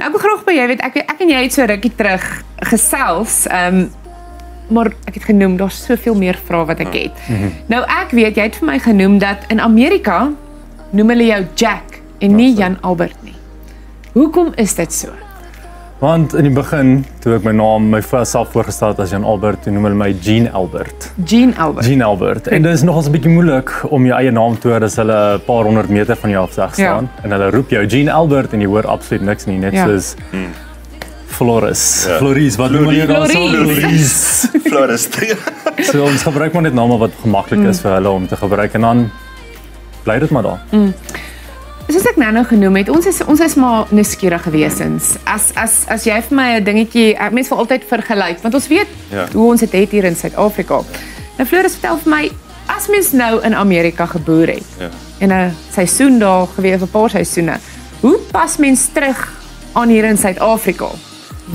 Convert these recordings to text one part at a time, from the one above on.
Nou, ek wil graag by jy weet, ek en jy het so rukkie terug gesels, maar ek het genoem, daar's soveel meer vrae wat ek het. Nou ek weet, jy het vir my genoem dat in Amerika noem hulle jou Jack en nie Jan Albert nie. Hoekom is dit so? Want in die begin, toe ek my self voorgestel het as Jan Albert, toe noem hulle my Gene Albert. Gene Albert. Gene Albert. En dit is nogals 'n bietjie moeilik om jou eie naam te hoor as hulle 'n paar honderd meter van jou af staan. En hulle roep jou Gene Albert en jy hoor absoluut niks nie, net soos Floris. Floris, wat noem jy dan so? Floris. Floris. So ons gebruik maar net name wat gemaklik is vir hulle om te gebruik en dan bly dit maar daar. Soos ek nou genoem het, ons is maar nuuskierige wesens. As jy vir my 'n dingetjie, mense wil altyd vergelyk, want ons weet hoe ons het hier in Suid-Afrika. Nou Floris, vertel vir my, as mens nou in Amerika geboor het, en 'n seisoen daar gewees, 'n paar seisoene, hoe pas mens terug aan hier in Suid-Afrika?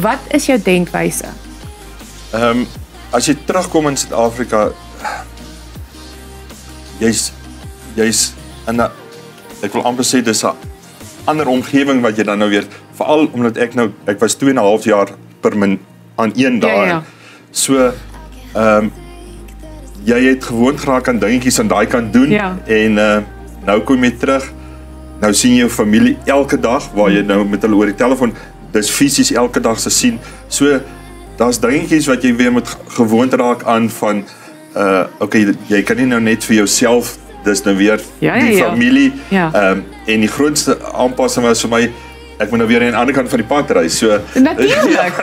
Wat is jou denkwyse? As jy terugkom in Suid-Afrika, jy's in 'n, ek wil amper sê dis 'n ander omgewing wat jy dan nou weer, veral omdat ek was 2,5 jaar aan een daar. So jy het gewoond geraak aan dingetjies aan daai kant doen en nou kom jy terug. Nou sien jy jou familie elke dag waar jy nou met hulle oor die telefoon, dis fisies elke dag se sien. So daar's dingetjies wat jy weer moet gewoond raak aan van okay, jy kan nie nou net vir jouself, dis nou weer die familie. En die grootste aanpassing was vir my, ek moet nou weer aan die ander kant van die pad ry. So natuurlik.